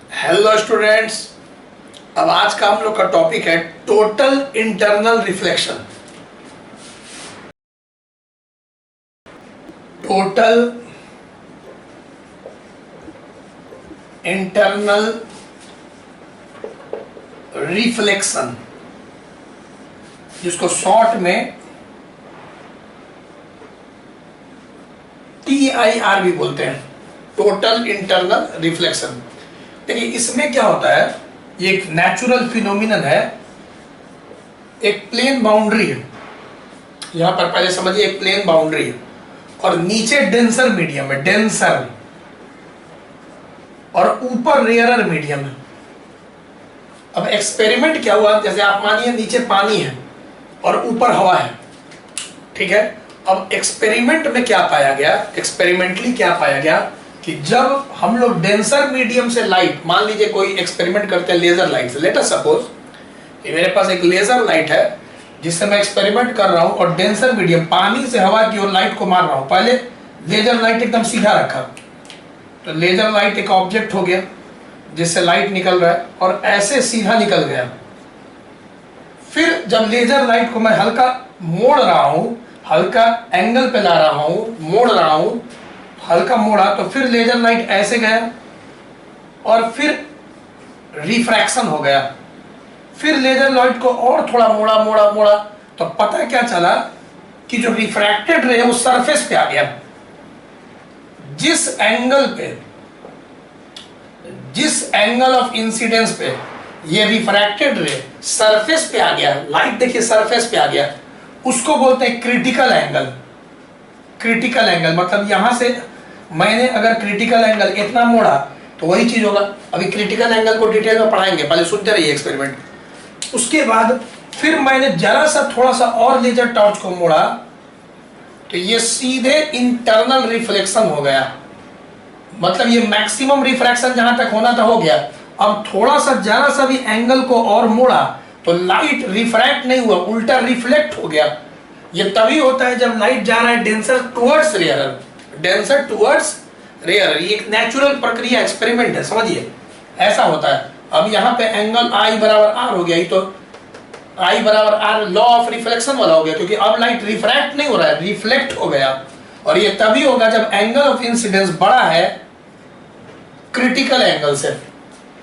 Hello students, अब आज का हम लोग का टॉपिक है total internal reflection. Total internal reflection, जिसको शॉर्ट में TIR भी बोलते हैं, टोटल इंटरनल रिफ्लेक्शन। देखिए इसमें क्या होता है, ये एक नेचुरल फिनोमिनन है। एक प्लेन बाउंड्री है, यहां पर पहले समझिए एक प्लेन बाउंड्री है और नीचे डेंसर मीडियम है, डेंसर, और ऊपर रेयरर मीडियम है। अब एक्सपेरिमेंट क्या हुआ, जैसे आप मानिए नीचे पानी है और ऊपर हवा है, ठीक है। अब एक्सपेरिमेंट में क्या पाया गया, एक्सपेरिमेंटली क्या पाया गया कि जब हम लोग डेंसर मीडियम से लाइट, मान लीजिए कोई एक्सपेरिमेंट करते हैं लेजर लाइट से, लेट अस सपोज कि मेरे पास एक लेजर लाइट है जिससे मैं एक्सपेरिमेंट कर रहा हूं और डेंसर मीडियम पानी से हवा की ओर लाइट को मार रहा हूं। पहले लेजर लाइट एकदम सीधा रखा, तो लेजर लाइट एक ऑब्जेक्ट हो गया जिससे लाइट निकल रहा है और ऐसे सीधा निकल गया। फिर जब लेजर लाइट को मैं हल्का मोड़ रहा हूं, हल्का एंगल पे ला रहा हूं, मोड़ रहा हूं, हल्का मोड़ा, तो फिर लेजर लाइट ऐसे गया और फिर रिफ्रैक्शन हो गया। फिर लेजर लाइट को और थोड़ा मोड़ा मोड़ा मोड़ा, तो पता क्या चला कि जो रिफ्रैक्टेड रे है वो सरफेस पे आ गया। जिस एंगल पे, जिस एंगल ऑफ इंसिडेंस पे ये रिफ्रैक्टेड रे सरफेस पे आ गया, लाइट देखिए सरफेस पे आ गया, उसको बोलते हैं क्रिटिकल एंगल। क्रिटिकल एंगल मतलब यहां से मैंने अगर क्रिटिकल एंगल इतना मोड़ा तो वही चीज होगा। अभी क्रिटिकल एंगल को डिटेल में पढ़ाएंगे, पहले सुनते रहिए एक्सपेरिमेंट। उसके बाद फिर मैंने जरा सा थोड़ा सा और लेजर टॉर्च को मोड़ा तो ये सीधे इंटरनल रिफ्लेक्शन हो गया। मतलब ये मैक्सिमम रिफ्रैक्शन जहां तक होना था हो गया। अब थोड़ा सा जरा सा भी एंगल को और मोड़ा तो लाइट रिफ्रैक्ट नहीं हुआ, उल्टा रिफ्लेक्ट हो गया। ये तभी होता है जब लाइट जा रहा है denser towards rarer, denser towards rarer. ये एक नेचुरल प्रक्रिया, एक्सपेरिमेंट है, समझिए ऐसा होता है। अब यहाँ पे एंगल I बराबर R हो गया, ये तो I बराबर R लॉ ऑफ रिफ्लेक्शन वाला हो गया, क्योंकि अब लाइट रिफ्रैक्ट नहीं हो रहा है, रिफ्लेक्ट हो गया। और ये तभी होगा जब एंगल ऑफ इंसिडेंस बड़ा है क्रिटिकल एंगल से।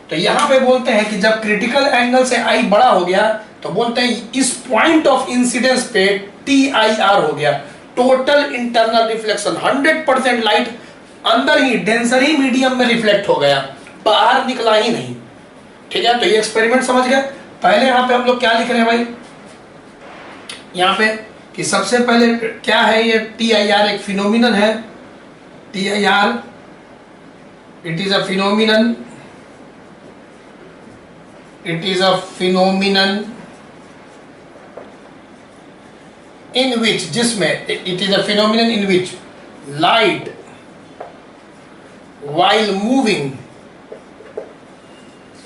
तो यहाँ पे बोलते हैं कि जब क्रिटिकल एंगल से I बड़ा हो गया तो बोलते हैं इस पॉइंट ऑफ इंसिडेंस पे TIR हो गया, टोटल इंटरनल रिफ्लेक्शन। 100% लाइट अंदर ही डेंसर ही मीडियम में रिफ्लेक्ट हो गया, बाहर निकला ही नहीं, ठीक है। तो ये एक्सपेरिमेंट समझ गए। पहले यहाँ पे हम लोग क्या लिख रहे हैं भाई, यहाँ पे कि सबसे पहले क्या है, ये TIR एक फिनोमिनन है। TIR it is a phenomenon, it is a phenomenon in which, जिसमें it is a phenomenon in which light while moving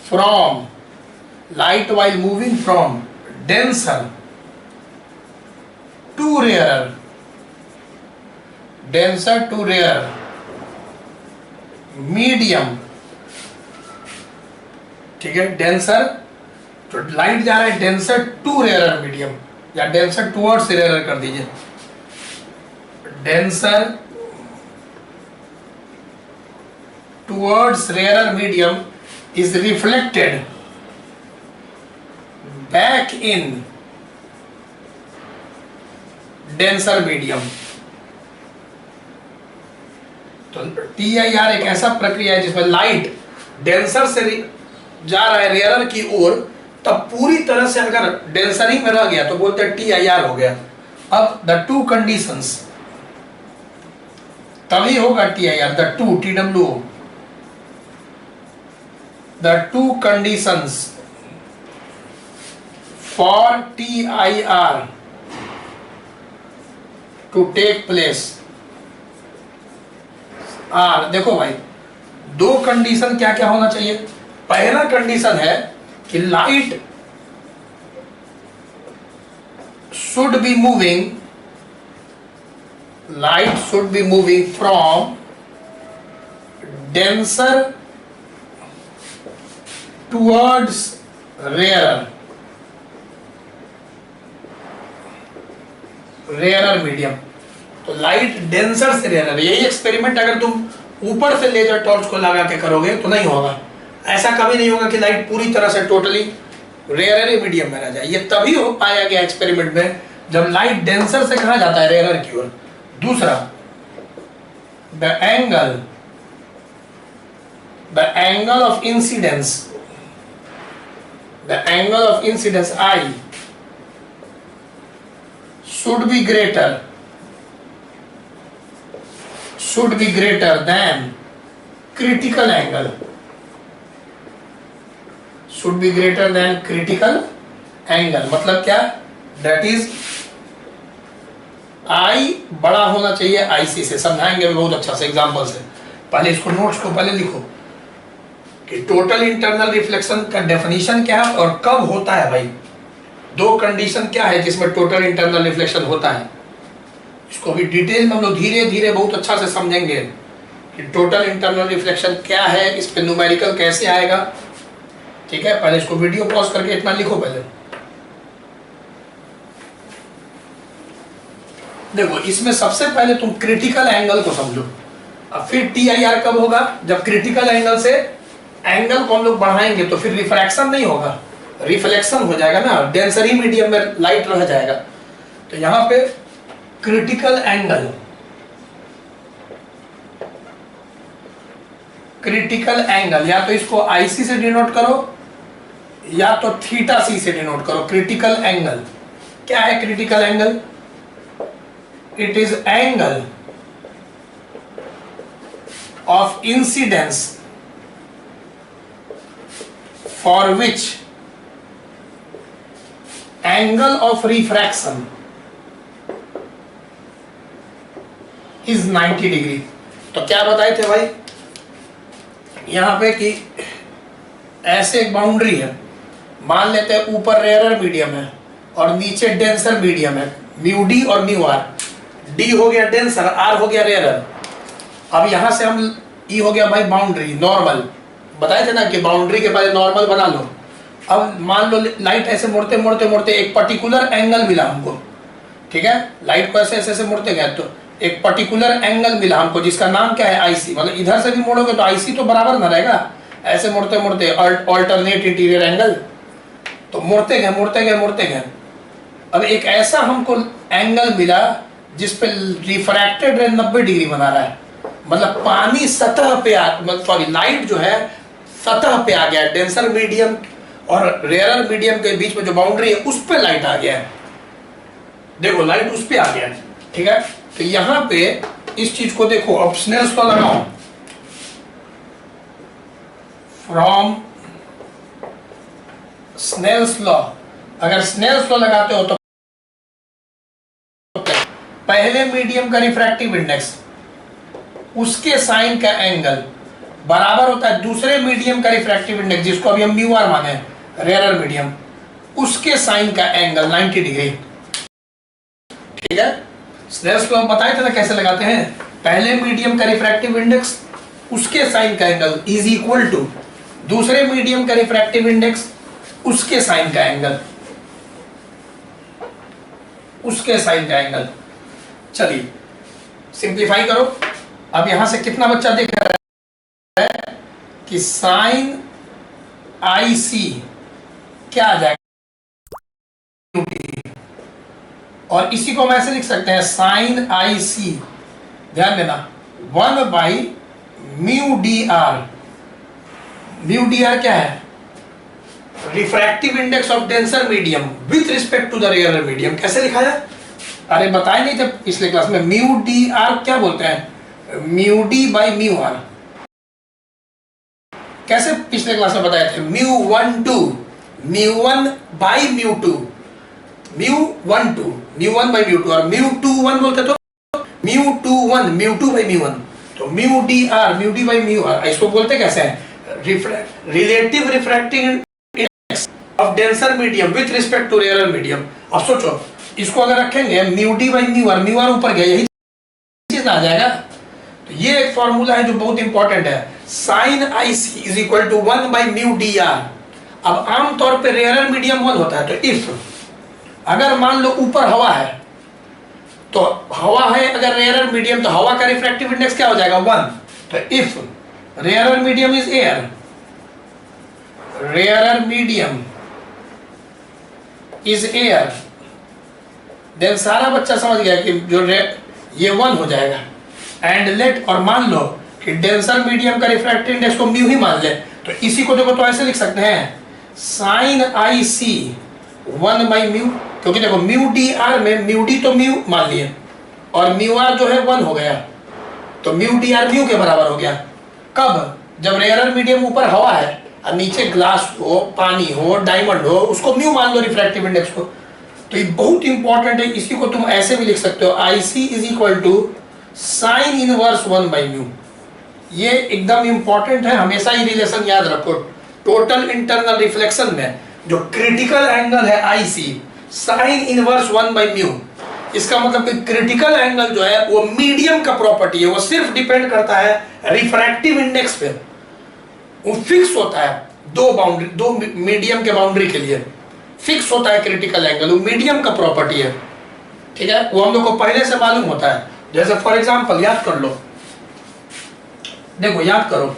from denser to rarer, denser to rarer medium, ठीक है। डेंसर तो light जा रहा है denser to rarer medium, या denser towards rarer कर दीजिए। Denser towards rarer medium is reflected back in denser medium. तो TIR एक ऐसा प्रक्रिया है जिसमें लाइट डेंसर से जा रहा है रेयरर की ओर, तब पूरी तरह से अगर डेंसर ही में रह गया तो बोलते हैं TIR हो गया। अब द टू कंडीशंस, तभी होगा TIR, the two TWO, the two conditions for TIR to take place are. देखो भाई, दो कंडीशन क्या क्या होना चाहिए। पहला कंडीशन है कि light should be moving, light should be moving from denser towards rarer medium. तो लाइट डेंसर से रेयरर, यही एक्सपेरिमेंट अगर तुम ऊपर से लेजर टॉर्च को लगा के करोगे तो नहीं होगा। ऐसा कभी नहीं होगा कि लाइट पूरी तरह से टोटली रेयरर मीडियम में रह जाए। ये तभी हो पाया गया एक्सपेरिमेंट में जब लाइट डेंसर से कहा जाता है रेयरर की ओर। दूसरा, the angle of incidence I should be greater than critical angle, मतलब क्या, that is I बड़ा होना चाहिए IC से। समझाएंगे भी बहुत अच्छा से एग्जांपल से। पहले इसको नोट्स को पहले लिखो कि टोटल इंटरनल रिफ्लेक्शन का डेफिनेशन क्या है और कब होता है। भाई दो कंडीशन क्या है जिसमें टोटल इंटरनल रिफ्लेक्शन होता है। इसको भी डिटेल में हम लोग धीरे धीरे बहुत अच्छा से समझेंगे कि टोटल इंटरनल रिफ्लेक्शन क्या है, इस पे न्यूमेरिकल कैसे आएगा। ठीक है, पहले इसको वीडियो पॉज करके इतना लिखो। पहले देखो, इसमें सबसे पहले तुम क्रिटिकल एंगल को समझो। अब फिर TIR कब होगा, जब क्रिटिकल एंगल से एंगल को हम लोग बढ़ाएंगे तो फिर रिफ्रैक्शन नहीं होगा, रिफ्लेक्शन हो जाएगा ना, डेंसर ही मीडियम में लाइट रह जाएगा। तो यहां पे क्रिटिकल एंगल या तो इसको IC से डिनोट करो या तो θc से डिनोट करो। क्रिटिकल एंगल क्या है? Critical angle, it is angle of incidence for which angle of refraction is 90 degree. तो क्या बताए थे भाई यहां पे कि ऐसे एक बाउंड्री है, मान लेते हैं ऊपर रेयरर मीडियम है और नीचे डेंसर मीडियम है, म्यू डी और म्यू आर। डी हो गया डेंसर, आर हो गया रेयरर। अब यहां से हम ई हो गया भाई बाउंड्री, नॉर्मल बताए थे ना कि बाउंड्री के पहले नॉर्मल बना लो। अब मान लो लाइट ऐसे मुड़ते मुड़ते मुड़ते एक पर्टिकुलर एंगल मिला हमको। ठीक है, लाइट को ऐसे ऐसे ऐसे मुड़ते गए तो एक पर्टिकुलर एंगल मिला हमको जिसका नाम क्या है IC। मतलब इधर से भी मोड़ोगे तो IC तो बराबर ना रहेगा, ऐसे मुड़ते मुड़ते अल्टरनेट इंटीरियर एंगल। तो मुड़ते गए मुड़ते गए मुड़ते गए, अब एक ऐसा हमको एंगल मिला जिसपे रिफ्रैक्टेड रे 90 डिग्री बना रहा है। मतलब पानी सतह पे सॉरी लाइट जो है सतह पे आ गया है। डेंसर मीडियम और रेयरर मीडियम के बीच में जो बाउंड्री है उस पे लाइट आ गया है। देखो लाइट उस पे आ गया है। ठीक है, तो यहां पे इस चीज को देखो, अब स्नेल्स लॉ लगाओ। फ्रॉम स्नेल्स लॉ, अगर स्नेल्स लॉ लगाते हो तो पहले मीडियम का रिफ्रैक्टिव इंडेक्स उसके साइन का एंगल बराबर होता है दूसरे मीडियम का रिफ्रैक्टिव इंडेक्स जिसको अभी हम म्यू आर माने, रेयरर मीडियम, उसके साइन का एंगल 90 डिग्री। ठीक है, स्नेल्स लॉ बताए थे ना कैसे लगाते हैं। पहले मीडियम का रिफ्रैक्टिव इंडेक्स उसके साइन का एंगल इज इक्वल टू दूसरे मीडियम का रिफ्रैक्टिव इंडेक्स उसके साइन का एंगल, उसके साइन का एंगल। चलिए सिंप्लीफाई करो। अब यहां से कितना बच्चा देख रहा है कि साइन IC क्या आ जाएगा, और इसी को हम ऐसे लिख सकते हैं साइन IC, ध्यान देना, 1/μdr। μdr क्या है? Refractive index of denser medium with respect to the rarer medium. कैसे लिखा है? अरे बताए नहीं थे पिछले क्लास में। μdr क्या बोलते हैं? μd/μr। कैसे पिछले क्लास में बताए थे? μ1/2 μ1/μ2 μ1/μ2 और μ2/1 बोलते तो μ2/1 μ2/μ1। तो μd/μr इसको बोलते कैसे हैं? Relative refractive index of denser medium with respect to rarer medium. अब सोचो इसको अगर रखेंगे μd/μr, μr ऊपर गया, यही चीज आ जाएगा। तो ये एक फॉर्मूला है जो बहुत इंपॉर्टेंट है, sine i C is equal to 1 by mu d r. अब आमतौर पे रेयरर मीडियम 1 होता है, तो इफ अगर मान लो ऊपर हवा है, तो हवा है अगर रेयरर मीडियम, तो हवा का रिफ्रैक्टिव इंडेक्स क्या हो जाएगा 1। तो if rarer medium is air, rarer medium is air, then सारा बच्चा समझ गया कि जो ये 1 हो जाएगा। एंड लेट, और मान लो कि डेंसर मीडियम का रिफ्रैक्टिव इंडेक्स को म्यू ही मान ले, तो इसी को देखो तो ऐसे लिख सकते हैं sine i c 1 by mu, क्योंकि देखो म्यू डी आर में म्यू डी तो म्यू मान लिए और म्यू आर जो है 1 हो गया, तो म्यू डी आर म्यू के बराबर हो गया। कब? जब रेयरर मीडियम ऊपर हवा है और नीचे ग्लास हो, पानी हो, डायमंड हो, उसको म्यू मान लो रिफ्रैक्टिव इंडेक्स को। तो ये बहुत इंपॉर्टेंट है, इसी को तुम ऐसे भी लिख सकते हो I C is equal to sine inverse 1 by mu. ये एकदम इंपॉर्टेंट है, हमेशा ही रिलेशन याद रखो। टोटल इंटरनल रिफ्लेक्शन में जो क्रिटिकल एंगल है आई सी, साइन इनवर्स 1 बाई म्यू, इसका मतलब कि क्रिटिकल एंगल जो है वो मीडियम का प्रॉपर्टी है, वो सिर्फ डिपेंड करता है रिफ्रैक्टिव इंडेक्स पे। वो फिक्स होता है दो मीडियम के बाउंड्री के लिए फिक्स होता है क्रिटिकल एंगल, वो मीडियम का प्रॉपर्टी है, ठीक है। वो हम लोग को पहले से मालूम होता है। जैसे फॉर एग्जांपल याद कर लो, देखो याद करो,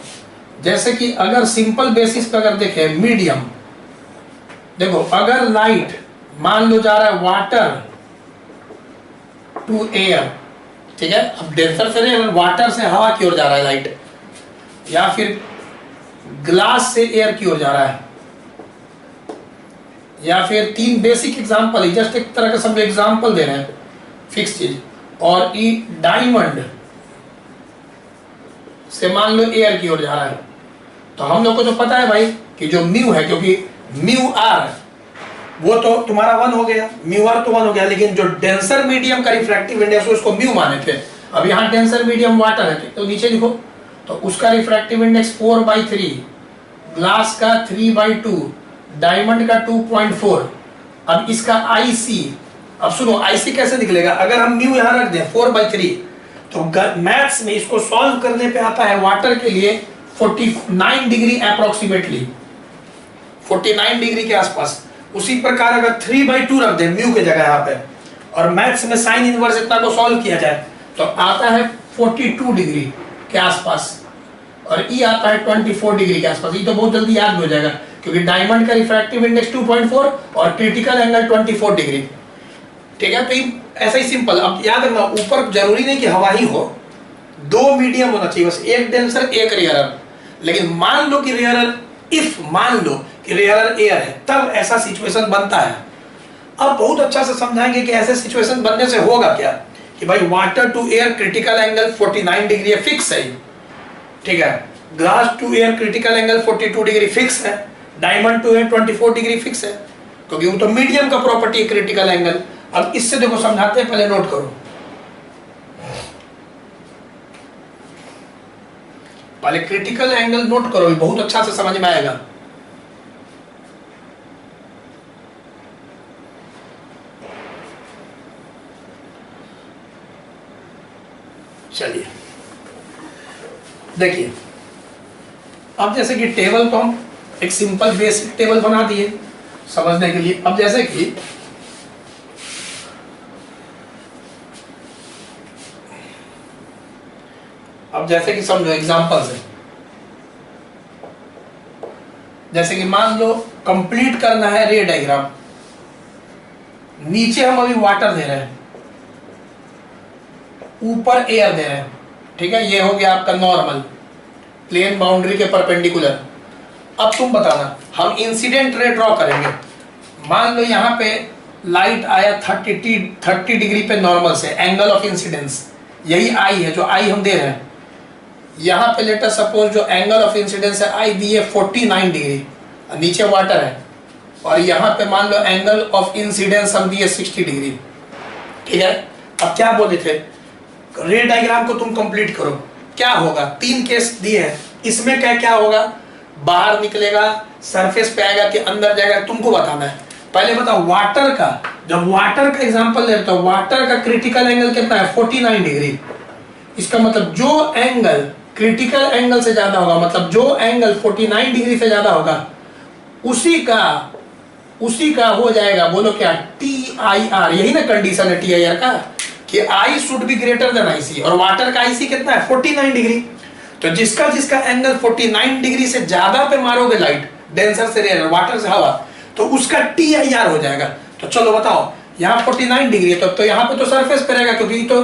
जैसे कि अगर सिंपल बेसिस पे अगर देखें मीडियम, देखो अगर लाइट मान लो जा रहा है वाटर टू एयर, ठीक है, अब डेंसर से नहीं, वाटर से हवा की ओर जा रहा है लाइट, या फिर ग्लास से एयर की ओर जा रहा है, या फिर 3 बेसिक एग्जांपल है, जस्ट एक तरह का सब एग्जांपल दे रहे हैं फिक्स चीज। और ई डायमंड से मान लो एयर की ओर जा रहा है, तो हम लोग को तो पता है भाई कि जो म्यू है, क्योंकि म्यू आर वो तो तुम्हारा 1 हो गया, म्यू आर तो 1 हो गया, लेकिन जो डेंसर मीडियम का रिफ्रैक्टिव इंडेक्स उसको म्यू माने थे। अब यहाँ डेंसर मीडियम वाटर है, तो नीचे देखो, तो उसका रिफ्रैक्टिव इंडेक्स 4/3, ग्लास का 3/2, डायमंड का 2.4। अब इसका IC, अब सुनो IC कैसे निकलेगा, अगर हम म्यू यहाँ रख दें 4/3, तो मैथ्स में इसको सॉल्व करने पे आता है वाटर के लिए 49 डिग्री अप्रोक्सीमेटली, 49 डिग्री के आसपास। उसी प्रकार अगर 3/2 रख दें म्यू के जगह यहाँ पे, और मैथ्स में साइन इनवर्स इतना को सॉल्व किया जाए, तो आता है 42 डिग्री के आसपास, और ई आता है 24 डिग्री के आसपास। ये तो बहुत जल्दी याद हो जाएगा, क्योंकि डायमंड का रिफ्रैक्टिव इंडेक्स 2.4 और क्रिटिकल एंगल 24 डिग्री, ठीक है। तो ये ऐसा ही सिंपल। अब याद रखना, ऊपर जरूरी नहीं कि हवा ही हो, 2 मीडियम होना चाहिए, बस एक डेंसर एक रेयरर। लेकिन मान लो कि रेयरर, इफ मान लो कि रेयरर एयर है, तब ऐसा सिचुएशन बनता है। अब बहुत अच्छा से समझाएंगे कि ऐसे सिचुएशन बनने से होगा क्या, कि भाई water to air critical angle 49 degree है, फिक्स है, ठीक है। Glass to air critical angle 42 degree fix है, diamond to air 24 degree fix है, क्योंकि वो तो मीडियम का प्रॉपर्टी है क्रिटिकल एंगल। अब इससे देखो समझाते हैं, पहले नोट करो, पहले क्रिटिकल एंगल नोट करो, बहुत अच्छा से समझ में आएगा। चलिए देखिए, अब जैसे कि टेबल तो हम एक सिंपल बेसिक टेबल बना दिए समझने के लिए। अब जैसे कि समझो एग्जांपल से, जैसे कि मान लो कंप्लीट करना है रे डायग्राम, नीचे हम अभी वाटर दे रहे हैं, ऊपर एयर दे रहे हैं, ठीक है। ये हो गया आपका नॉर्मल प्लेन बाउंड्री के परपेंडिकुलर। अब तुम बताना, हम इंसिडेंट रे ड्रॉ करेंगे। मान लो यहाँ पे लाइट आया 30 डिग्री पे नॉर्मल से, एंगल ऑफ इंसिडेंस यही आई है, जो आई हम दे रहे हैं। यहाँ पे लेटर सपोज जो एंगल ऑफ इंसिडेंस है आई दी है 49 डिग्री, नीचे वाटर है, और यहाँ पे मान लो एंगल ऑफ इंसिडेंस हम दिए 60 डिग्री, ठीक है। अब क्या बोले थे, रे डायग्राम को तुम कंप्लीट करो, क्या होगा, 3 केस दिए हैं, इसमें क्या क्या होगा, बाहर निकलेगा, सरफेस पे आएगा कि अंदर जाएगा, तुमको बताना है। पहले बताओ वाटर का, जब वाटर का एग्जांपल ले रहे हो, वाटर का क्रिटिकल एंगल कितना है 49 डिग्री, इसका मतलब जो एंगल क्रिटिकल एंगल से ज्यादा होगा, मतलब जो एंगल 49 डिग्री से ज्यादा होगा, उसी का हो जाएगा, बोलो क्या, टी आई आर। यही ना कंडीशन है टी आई आर का, कि I should be greater than I C, और वाटर का आई सी कितना है, 49 डिग्री। तो जिसका जिसका एंगल 49 डिग्री से ज्यादा पे मारोगे लाइट, डेंसर से रेयर, वाटर से हवा, तो उसका टी आई आर हो जाएगा। तो चलो बताओ, यहाँ 49 डिग्री है तो यहाँ पे तो सरफेस पे रहेगा, क्योंकि तो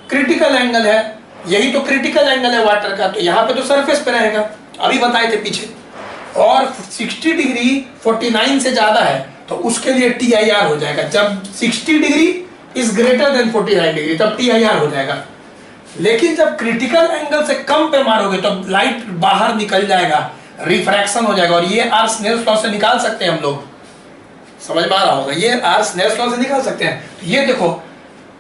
क्रिटिकल एंगल है, यही तो क्रिटिकल एंगल है वाटर का, तो यहाँ पे तो सरफेस पे रहेगा, अभी बताए थे पीछे। और 60 डिग्री 49 से ज्यादा है तो उसके लिए टी आई आर हो जाएगा। जब 60 degree is greater than 49 degree तब टी आई आर हो जाएगा। लेकिन जब क्रिटिकल एंगल से कम पे मारोगे तो लाइट बाहर निकल जाएगा, रिफ्रैक्शन हो जाएगा। और ये आर स्नेल्स लॉ से निकाल सकते हैं हम लोग, समझ में आ रहा होगा, ये आर स्नेल्स लॉ से निकाल सकते हैं। तो ये देखो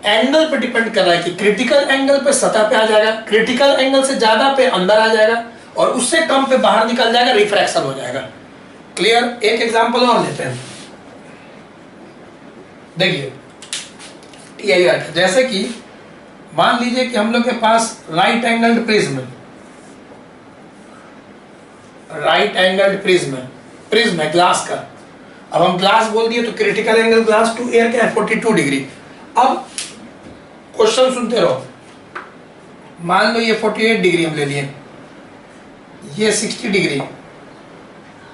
एंगल पे डिपेंड कर रहा है कि क्रिटिकल एंगल पे सतह पे आ जाएगा, क्रिटिकल एंगल से ज्यादा पे अंदर आ जाएगा, और उससे कम पे बाहर निकल जाएगा, रिफ्रैक्शन हो जाएगा। क्लियर? एक एग्जांपल और लेते हैं, देखिए टी आई आर, जैसे कि मान लीजिए कि हम लोग के पास राइट एंगल्ड प्रिज्म है ग्लास का। अब हम ग्लास बोल दिए तो critical angle glass to air क्या है, 42 डिग्री। अब क्वेश्चन सुनते रहो, मान लो ये 48 डिग्री हम ले लिए, ये 60 डिग्री,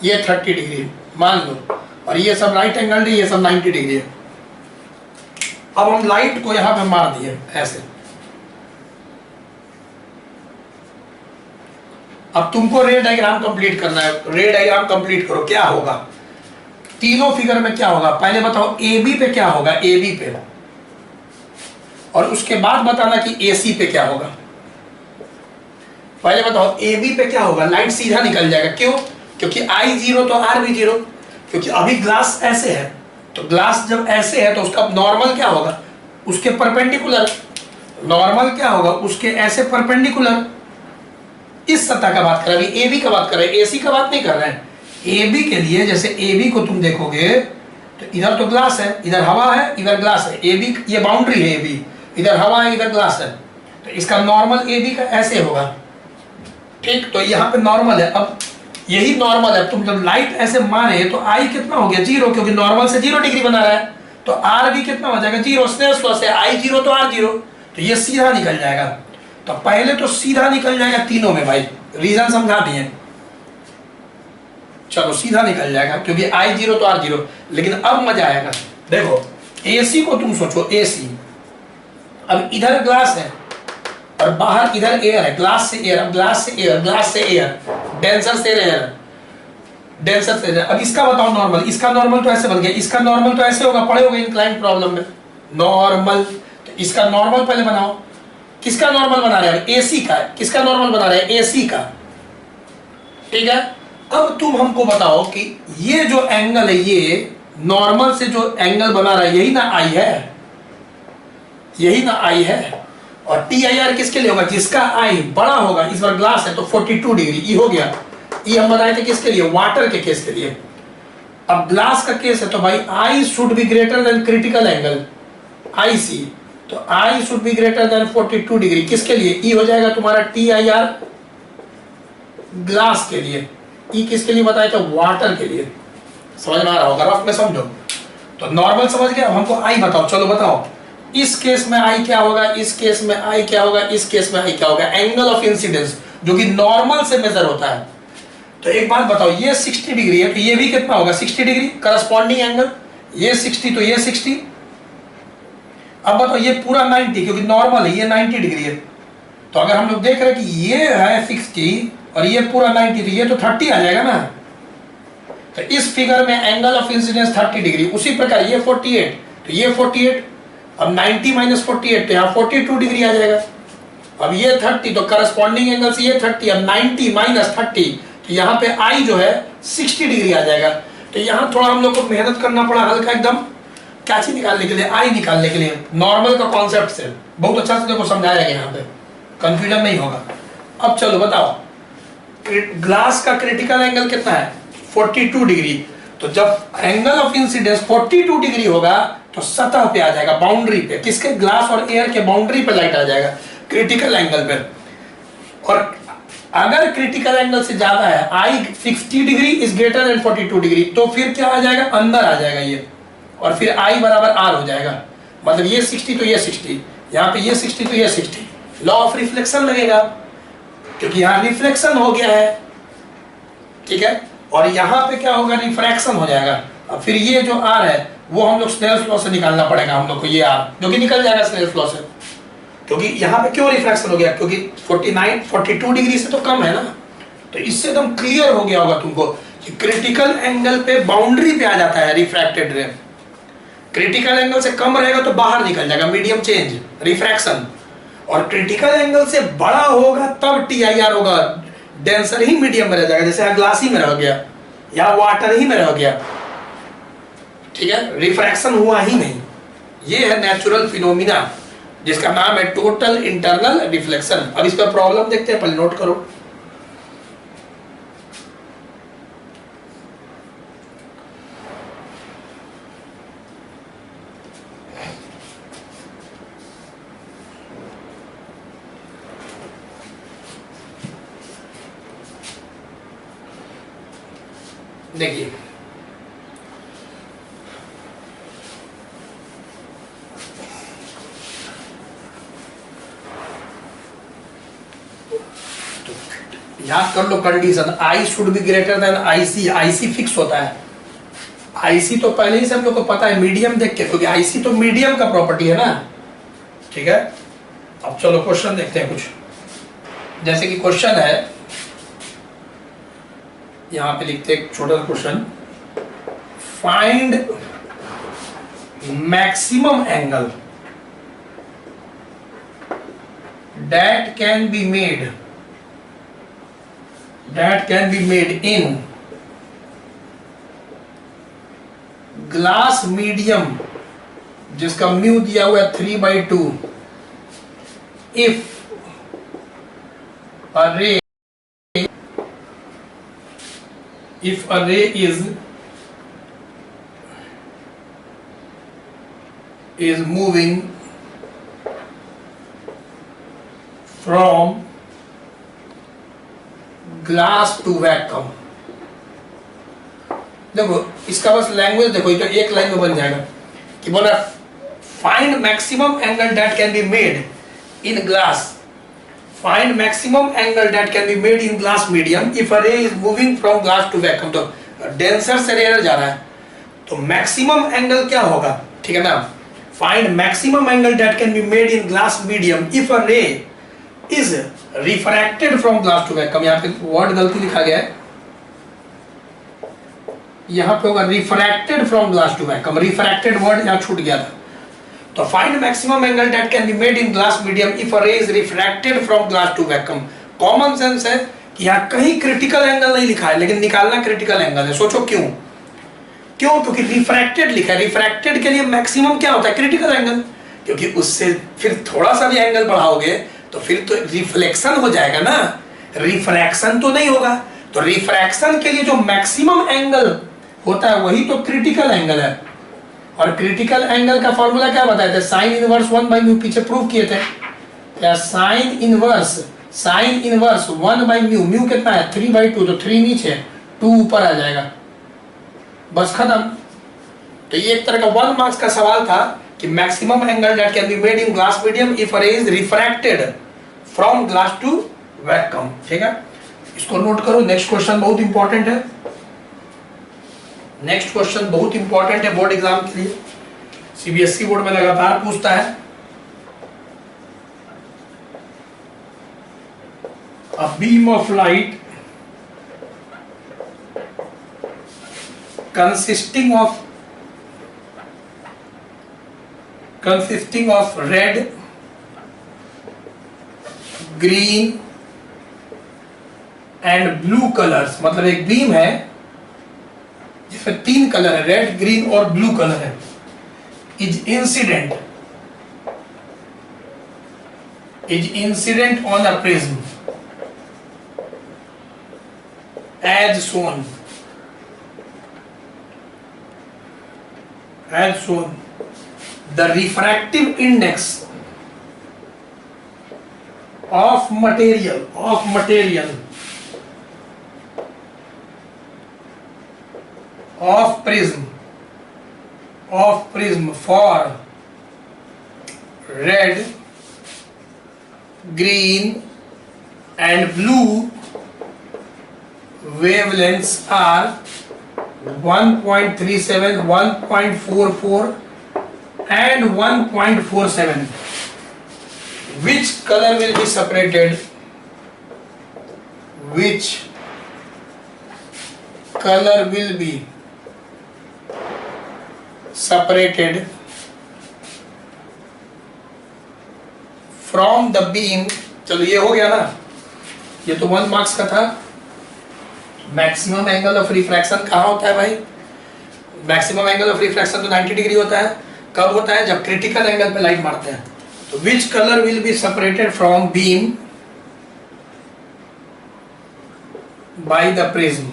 ये 30 डिग्री मान लो, और ये सब राइट एंगल है, ये सब 90 डिग्री है। अब हम लाइट को यहां पे मार दिए ऐसे। अब तुमको रे डायग्राम कंप्लीट करना है, रे डायग्राम कंप्लीट करो। क्या होगा तीनों फिगर में, क्या होगा पहले बताओ, ए बी पे क्या होगा, ए बी पे, और उसके बाद बताना कि ए सी पे क्या होगा। पहले बताओ ए बी पे क्या होगा, लाइट सीधा निकल जाएगा। क्यों? क्योंकि आई जीरो तो आर भी जीरो, क्योंकि अभी ग्लास ऐसे है, तो ग्लास जब ऐसे है तो उसका नॉर्मल क्या होगा, उसके परपेंडिकुलर। नॉर्मल क्या होगा, उसके ऐसे परपेंडिकुलर। इस सतह का बात कर रहे हैं, ए बी का बात कर रहे हैं, ए सी का बात नहीं कर रहे हैं। ए बी के लिए जैसे ए बी को तुम देखोगे तो इधर तो ग्लास है, इधर हवा है, इधर ग्लास है। ए बी ये बाउंड्री है, ए बी इधर हवा है, इधर ग्लास है, तो इसका नॉर्मल ए बी का ऐसे होगा। ठीक, तो यहाँ पे नॉर्मल है। अब यही नॉर्मल है, तुम जब लाइट ऐसे मारे तो आई कितना हो गया, जीरो, क्योंकि नॉर्मल से 0 डिग्री बना रहा है, तो आर भी कितना हो जाएगा, जीरो। स्नेल्स लॉ से आई जीरो तो आर जीरो, तो ये सीधा निकल जाएगा। तो पहले तो सीधा निकल जाएगा तीनों में भाई, रीजन समझा दिए, चलो सीधा निकल जाएगा क्योंकि आई जीरो तो आर जीरो। लेकिन अब मजा आएगा, देखो एसी को तुम सोचो, एसी, अब इधर ग्लास है और बाहर इधर एयर है, ग्लास से एयर, ग्लास से एयर, ग्लास से एयर, डेंसर से एयर, डेंसर से एयर। अब इसका बताओ नॉर्मल, इसका नॉर्मल तो ऐसे बन गया, इसका नॉर्मल तो ऐसे होगा, पढ़े होगे इंक्लाइन प्रॉब्लम में नॉर्मल। तो इसका नॉर्मल पहले बनाओ, किसका नॉर्मल बना रहे हैं, एसी का। किसका नॉर्मल बना रहे हैं, एसी का। ठीक है, अब तुम हमको बताओ कि ये जो एंगल है, ये नॉर्मल से जो एंगल बना रहा है, यही ना आई है, यही ना आई है। और टी आई आर किसके लिए होगा, जिसका आई बड़ा होगा। इस बार ग्लास है तो 42 डिग्री ई हो गया। ये हम बनाए थे किसके लिए, वाटर के केस के लिए। अब ग्लास का केस है तो भाई I should be greater than critical angle I C, तो I should be greater than 42 degree. किसके लिए, ई हो जाएगा तुम्हारा टी आई आर ग्लास के लिए। ई किसके लिए बताया था, वाटर के लिए। समझ में आ रहा होगा, रफ में समझो। तो नॉर्मल समझ गया, हमको आई बताओ। चलो बताओ इस केस में आई क्या होगा, इस केस में आई क्या होगा, इस केस में आई क्या होगा। एंगल ऑफ इंसिडेंस जो कि नॉर्मल से मेजर होता है। तो एक बात बताओ, ये 60 डिग्री है तो ये भी कितना होगा, 60 डिग्री करस्पॉन्डिंग एंगल। ये 60 तो ये 60। अब बताओ ये पूरा 90, क्योंकि नॉर्मल है, ये 90 डिग्री है। तो अगर हम लोग देख रहे हैं कि ये है 60 और ये पूरा 90, तो ये तो 30 आ जाएगा ना। तो इस फिगर में एंगल ऑफ इंसिडेंस 30 डिग्री। उसी प्रकार ये 48 तो ये 48, अब 90 माइनस 48 तो यहाँ 42 डिग्री आ जाएगा। अब ये 30 तो करस्पॉन्डिंग एंगल से ये 30, अब 90 माइनस 30 तो यहाँ पे आई जो है 60 डिग्री आ जाएगा। तो यहाँ थोड़ा हम लोग को मेहनत करना पड़ा हल्का एकदम, क्या चीज निकालने के लिए, आई निकालने के लिए। नॉर्मल का कॉन्सेप्ट से बहुत अच्छा से देखो समझाया गया, यहाँ पे कंफ्यूजन नहीं होगा। अब चलो बताओ ग्लास का क्रिटिकल एंगल कितना है, 42 डिग्री। तो जब एंगल ऑफ इंसिडेंस 42 डिग्री होगा तो सतह पे आ जाएगा, बाउंड्री पे। किसके, ग्लास और एयर के बाउंड्री पे लाइट आ जाएगा। क्रिटिकल एंगल पे। और अगर क्रिटिकल एंगल से ज्यादा है, आई 60 degree is greater than 42 degree, तो फिर क्या आ जाएगा, अंदर आ जाएगा ये, और फिर आई बराबर आर हो जाएगा। मतलब ये 60 तो ये 60, यहाँ पे ये 60 तो ये 60, लॉ ऑफ रिफ्लेक्शन लगेगा, क्योंकि यहाँ रिफ्लेक्शन हो गया है, ठीक है, और यहाँ पे क्या होगा, रिफ्रैक्शन हो जाएगा। अब फिर ये जो आर है वो हम लोग स्नेल्स लॉ से निकालना पड़ेगा हम लोग को, ये आर जो कि निकल जाएगा स्नेल्स लॉ से, क्योंकि यहाँ पे क्यों रिफ्रैक्शन हो गया, क्योंकि 42 डिग्री से तो कम है ना। तो इससे एकदम क्लियर हो गया होगा तुमको कि क्रिटिकल एंगल पे बाउंड्री पे आ जाता है रिफ्रैक्टेड रे। क्रिटिकल एंगल से कम रहेगा तो बाहर निकल जाएगा, मीडियम चेंज, रिफ्रैक्शन। और क्रिटिकल एंगल से बड़ा होगा तब TIR होगा, डेंसर ही मीडियम में रह जाएगा, जैसे ग्लास ही में रह गया या वाटर ही में रह गया, ठीक है, रिफ्रैक्शन हुआ ही नहीं। ये है नेचुरल फिनोमिना जिसका नाम है टोटल इंटरनल रिफ्लेक्शन। अब इस पर प्रॉब्लम देखते हैं, पहले नोट करो। देखिए याद कर लो condition, I should be greater than IC। IC fix होता है, IC तो पहले ही से हम लोग को पता है मीडियम देख के, क्योंकि IC तो मीडियम का प्रॉपर्टी है ना, ठीक है। अब चलो क्वेश्चन देखते हैं कुछ, जैसे कि क्वेश्चन है, यहां पे लिखते हैं एक छोटा सा question, find maximum angle that can be made in glass medium, जिसका म्यू दिया हुआ है 3/2, if a ray is moving from glass to vacuum. देखो इसका बस लैंग्वेज देखो, तो एक लाइन में बन जाएगा कि बोला find maximum angle that can be made in glass, find maximum angle that can be made in glass medium if a ray is moving from glass to vacuum. तो डेंसर से रेयर जा रहा है, तो मैक्सिमम एंगल क्या होगा, ठीक है ना, find maximum angle that can be made in glass medium if a ray is refracted from glass to vacuum. यहाँ पे वर्ड गलती लिखा गया है, यहाँ पे होगा refracted from glass to vacuum, refracted word यहाँ छूट गया था। तो find maximum angle that can be made in glass medium if a ray is refracted from glass to vacuum. Common sense है कि यहाँ कहीं क्रिटिकल एंगल नहीं लिखा है, लेकिन निकालना क्रिटिकल एंगल है। सोचो क्यों, क्योंकि रिफ्रैक्टेड लिखा है, रिफ्रैक्टेड के लिए मैक्सिमम क्या होता है, क्रिटिकल एंगल, क्योंकि उससे फिर थोड़ा सा भी एंगल बढ़ाओगे तो फिर तो रिफ्लेक्शन हो जाएगा ना, रिफ्रैक्शन तो नहीं होगा। तो रिफ्रैक्शन के लिए जो मैक्सिमम एंगल होता है वही तो क्रिटिकल एंगल है। और क्रिटिकल एंगल का फॉर्मूला क्या बताए थे, साइन इनवर्स 1/μ, पीछे प्रूव किए थे क्या, साइन इनवर्स 1/μ, म्यू कितना है 3/2, तो 3 नीचे 2 ऊपर आ जाएगा, बस खत्म। तो ये एक तरह का 1 मार्क्स का सवाल था कि maximum angle that can be made in glass medium if a ray is refracted from glass to vacuum, ठीक है, इसको नोट करो। नेक्स्ट क्वेश्चन बहुत इंपॉर्टेंट है, नेक्स्ट क्वेश्चन बहुत इंपॉर्टेंट है बोर्ड एग्जाम के लिए, CBSE बोर्ड में लगातार पूछता है। A beam of light consisting of red, green and blue colors, मतलब एक बीम है जिसमें 3 कलर है, रेड, ग्रीन और ब्लू कलर है, is incident on a prism as shown. The refractive index of material of prism for red, green and blue wavelengths are 1.37, 1.44 and 1.47. Which color will be separated? Which color will be separated from the beam? चलो ये हो गया ना, ये तो 1 marks का था। Maximum angle of refraction कहाँ होता है भाई? मैक्सिमम एंगल ऑफ रिफ्रैक्शन तो 90 डिग्री होता है। कब होता है? जब क्रिटिकल एंगल पे लाइट मारते हैं। तो which colour will be separated from beam by the prism?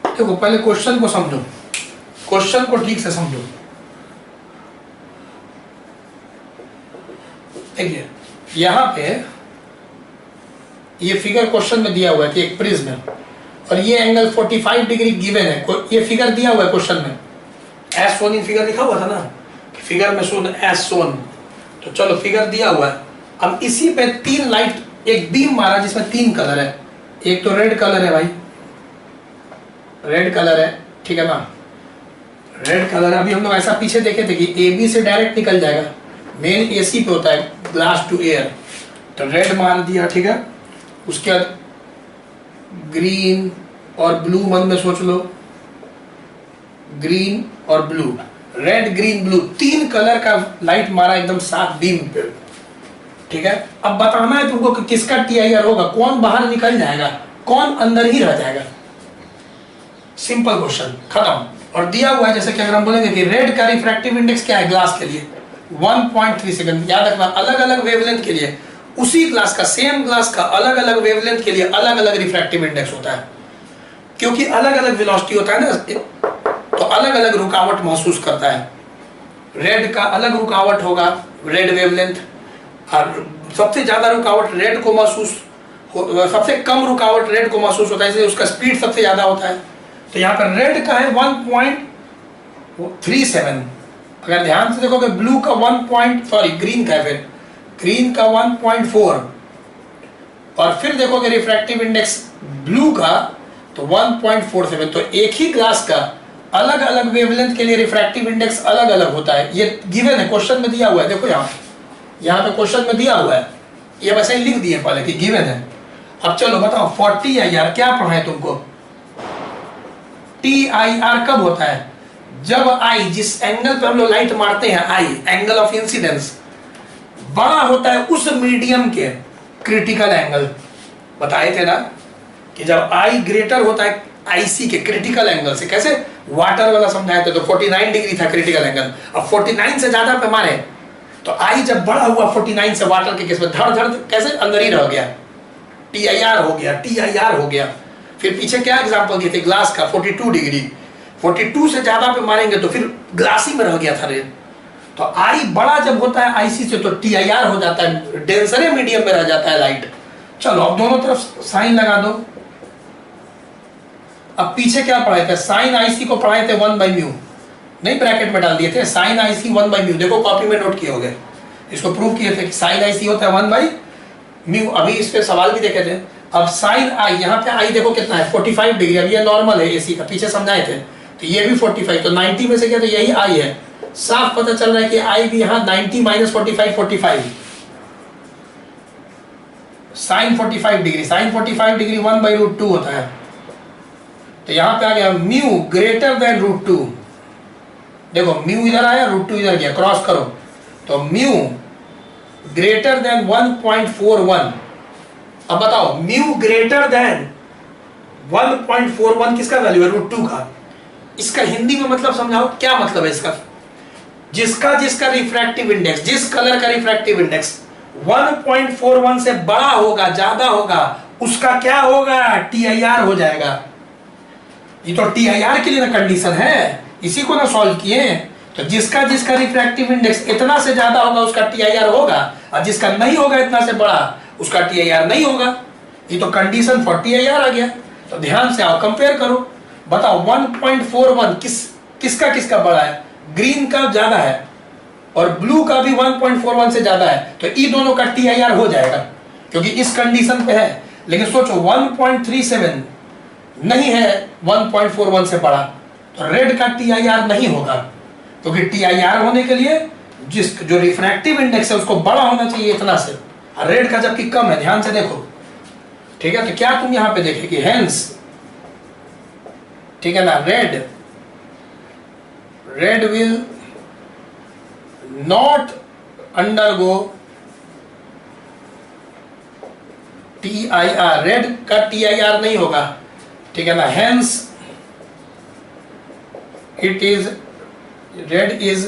देखो पहले क्वेश्चन को समझो, क्वेश्चन को ठीक से समझो। देखिए यहां पे ये फिगर क्वेश्चन में दिया हुआ है कि एक प्रिज्म है और ये एंगल 45 डिग्री गिवन है। ये फिगर दिया हुआ है क्वेश्चन में, एस सोन इन फिगर लिखा हुआ था ना, फिगर में शोन एस सोन। तो चलो फिगर दिया हुआ है, अब इसी पे 3 लाइट, एक बीम मारा जिसमें 3 कलर है। एक तो रेड कलर है भाई, रेड कलर है, ठीक है ना, रेड कलर। अभी हम लोग ऐसा पीछे देखे थे कि ए बी से डायरेक्ट निकल जाएगा, मेन एसी पे होता है ग्लास टू एयर। तो रेड मार दिया, ठीक है। उसके बाद ग्रीन और ब्लू मन में सोच लो, ग्रीन और blue, red green blue, 3 colour का लाइट मारा एकदम साफ बीम पे, ठीक है। अब बताना है तुमको कि किसका टीआईआर होगा, कौन बाहर निकल जाएगा, कौन अंदर ही रह जाएगा। सिंपल क्वेश्चन, खत्म। और दिया हुआ है जैसे कि अगर हम बोलेंगे कि रेड का रिफ्रैक्टिव इंडेक्स क्या है ग्लास के लिए, 1.3 सेकंड। याद रखना, अलग अलग वेवलेंथ के लिए उसी ग्लास का, सेम ग्लास का अलग अलग वेवलेंथ के लिए अलग अलग रिफ्रैक्टिव इंडेक्स होता है, क्योंकि अलग अलग वेलोसिटी होता है ना, तो अलग अलग रुकावट महसूस करता है। रेड का अलग रुकावट होगा, रेड वेवलेंथ, और सबसे ज्यादा रुकावट रेड को महसूस, सबसे कम रुकावट रेड को महसूस होता है, इसलिए उसका स्पीड सबसे ज्यादा होता है। तो यहाँ पर रेड का है 1.37। अगर ध्यान से देखोगे ब्लू का ग्रीन का है, फिर ग्रीन का 1.4, और फिर देखोगे रिफ्रैक्टिव इंडेक्स ब्लू का तो 1.47। तो एक ही ग्लास का अलग अलग वेवलेंथ के लिए रिफ्रैक्टिव इंडेक्स अलग अलग होता है। ये गिवन है, क्वेश्चन में दिया हुआ है। देखो यहाँ पे क्वेश्चन में दिया हुआ है, ये वैसे ही लिख दिए पहले कि गिवन है। अब चलो बताओ 40IR क्या पढ़ा है तुमको? TIR कब होता है? जब आई, जिस एंगल पे हम लोग लाइट मारते हैं, आई एंगल ऑफ इंसिडेंस बड़ा होता है उस मीडियम के क्रिटिकल एंगल। बताए थे ना कि जब आई ग्रेटर होता है आईसी के क्रिटिकल एंगल से। कैसे? वाटर वाला समझाए थे, तो 49 डिग्री था क्रिटिकल एंगल। अब 49 से ज्यादा पे मारे तो आई जब बड़ा हुआ 49 से, वाटर के केस में धड़ धड़ कैसे अंदर ही रह गया, TIR हो गया, TIR हो गया। फिर पीछे क्या एग्जांपल दिए थे ग्लास का, 42 डिग्री, 42 से ज्यादा पे मारेंगे तो फिर ग्लास ही में रह गया था रेड। तो आई बड़ा जब होता है आईसी से तो TIR हो जाता है, डेंसरे मीडियम में रह जाता है लाइट। चलो अब दोनों तरफ साइन लगा दो। अब पीछे क्या पढ़ाए थे? साइन आईसी को पढ़ाए थे 1/μ, नहीं ब्रैकेट में डाल दिए थे, साइन आईसी 1/μ। देखो कॉपी में नोट किए होंगे, इसको प्रूव किए थे कि साइन आईसी होता है 1/μ। अभी इस पे सवाल भी देखे थे। अब साइन आई, यहाँ पे आई देखो कितना है, 45 डिग्री। अब ये नॉर्मल है एसी का, पीछे समझाए थे, तो ये भी 45, तो 90 में से क्या, तो यही आई है। साफ पता चल रहा है कि आई भी यहाँ 90 - 45, 45, साइन 45 डिग्री, साइन 45 डिग्री 1/√2 होता है। तो यहाँ पे आ गया म्यू ग्रेटर देन √2। देखो म्यू इधर आया, √2 इधर गया, क्रॉस करो तो म्यू ग्रेटर देन 1.41। अब बताओ म्यू ग्रेटर देन 1.41 किसका वैल्यू है? √2 का। इसका हिंदी में मतलब समझाओ, क्या मतलब है इसका? जिसका रिफ्रैक्टिव इंडेक्स, जिस कलर का रिफ्रैक्टिव इंडेक्स 1.41 से बड़ा होगा, ज्यादा होगा, उसका क्या होगा? TIR हो जाएगा। ये तो TIR के लिए ना कंडीशन है, इसी को ना सॉल्व किए। तो जिसका जिसका रिफ्रैक्टिव इंडेक्स इतना से ज्यादा होगा उसका टीआईआर होगा, और जिसका नहीं होगा इतना से बड़ा उसका टीआईआर नहीं होगा। ये तो कंडीशन फॉर टीआईआर आ गया। तो ध्यान से आओ कंपेयर करो, बताओ 1.41 किसका किसका बड़ा है? ग्रीन का ज्यादा है और ब्लू का भी 1.41 से ज्यादा है, तो ये दोनों का टीआईआर हो जाएगा क्योंकि इस कंडीशन पे है। लेकिन सोचो 1.37 नहीं है 1.41 से बड़ा, तो रेड का टीआईआर नहीं होगा, क्योंकि टीआईआर होने के लिए जिस जो रिफ्रैक्टिव इंडेक्स है उसको बड़ा होना चाहिए इतना से, और रेड का जबकि कम है। ध्यान से देखो, ठीक है? तो क्या तुम यहां पे देखेगी हेंस, ठीक है ना, red will not undergo TIR, red का टीआईआर नहीं होगा, ठीक है ना। Hence it is red is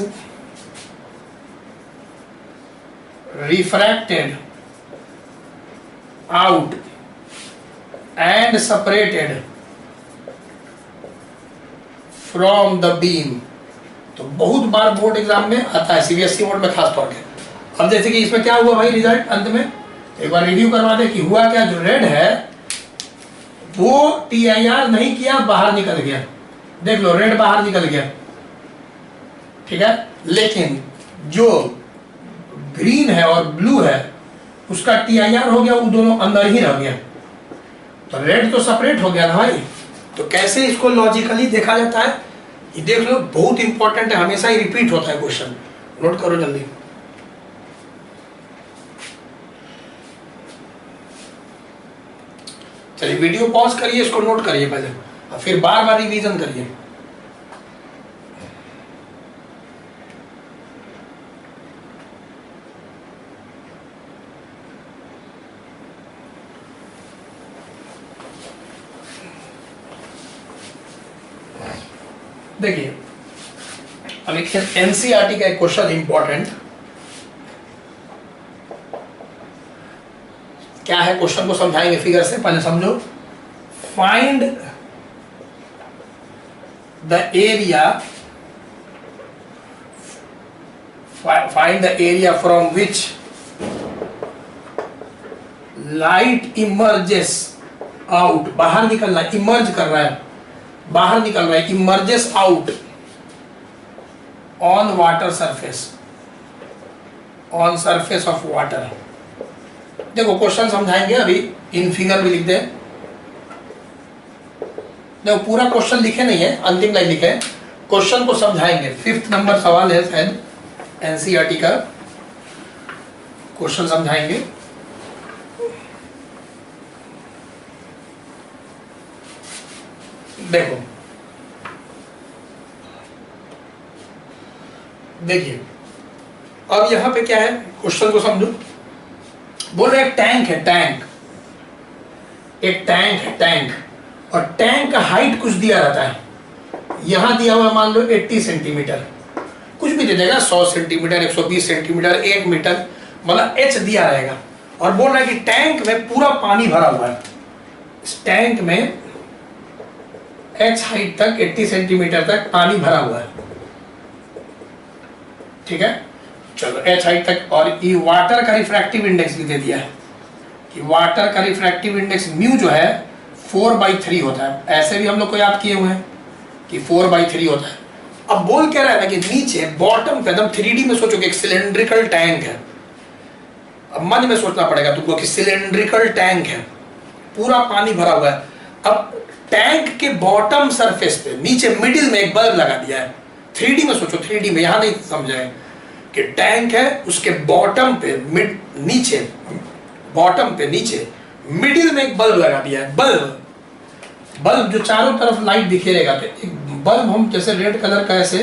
refracted out and separated from the beam. तो बहुत बार बोर्ड एग्जाम में आता है, सीबीएसई बोर्ड में खास तौर पे। अब जैसे कि इसमें क्या हुआ भाई, रिजल्ट अंत में एक बार रिव्यू करवा दे कि हुआ क्या। जो रेड है वो टीआईआर नहीं किया, बाहर निकल गया। देख लो रेड बाहर निकल गया, ठीक है। लेकिन जो ग्रीन है और ब्लू है उसका टीआईआर हो गया, वो दोनों अंदर ही रह गया। तो रेड तो सेपरेट हो गया ना भाई। तो कैसे इसको लॉजिकली देखा जाता है ये देख लो, बहुत इंपॉर्टेंट है, हमेशा ही रिपीट होता है क्वेश्चन, नोट करो जल्दी। चलिए वीडियो पॉज करिए, इसको नोट करिए पहले और फिर बार बार रिवीजन करिए। देखिए अब एक एनसीईआरटी का एक क्वेश्चन इंपॉर्टेंट क्या है, क्वेश्चन को समझाएंगे फिगर से, पहले समझो। Find the area from which light emerges out, बाहर निकलना, इमर्ज कर रहा है, बाहर निकल रहा है, emerges out on water surface, on surface of water. देखो क्वेश्चन समझाएंगे, अभी इन फिगर भी लिख दे। देखो पूरा क्वेश्चन लिखे नहीं है, अंतिम लाइन लिखे, क्वेश्चन को समझाएंगे। 5th नंबर सवाल है शायद एनसीईआरटी का, क्वेश्चन समझाएंगे। देखो देखिए अब यहां पे क्या है, क्वेश्चन को समझो। बोल रहे एक टैंक है, टैंक, एक टैंक है, टैंक, और टैंक का हाइट कुछ दिया रहता है। यहां दिया हुआ मान लो 80 सेंटीमीटर, कुछ भी दे देगा, 100 सेंटीमीटर, 120 सेंटीमीटर, 1 मीटर, मतलब एच दिया रहेगा। और बोल रहा है कि टैंक में पूरा पानी भरा हुआ है। इस टैंक में एच हाइट तक 80 सेंटीमीटर तक पानी भरा हुआ है, ठीक है। चलो एच हाइट तक, और ये वाटर का रिफ्रैक्टिव इंडेक्स भी दे दिया है कि वाटर का रिफ्रैक्टिव इंडेक्स म्यू जो है 4/3 होता है। ऐसे भी हम लोग को याद किए हुए हैं कि 4/3 होता है। अब बोल क्या रहा है ना कि नीचे बॉटम पे एकदम 3D में सोचो कि एक सिलेंड्रिकल टैंक है। अब मन में सोचना पड़ेगा तुमको कि सिलेंड्रिकल टैंक है, पूरा पानी भरा हुआ है। अब टैंक के बॉटम सरफेस पे नीचे मिडिल में एक बल्ब लगा दिया है। 3D में सोचो, 3D में, यहां नहीं समझाए कि टैंक है, उसके बॉटम पे नीचे, बॉटम पे नीचे मिडिल में एक बल्ब लगा दिया है। बल्ब जो चारों तरफ लाइट दिखेगा। तो एक बल्ब हम जैसे रेड कलर का ऐसे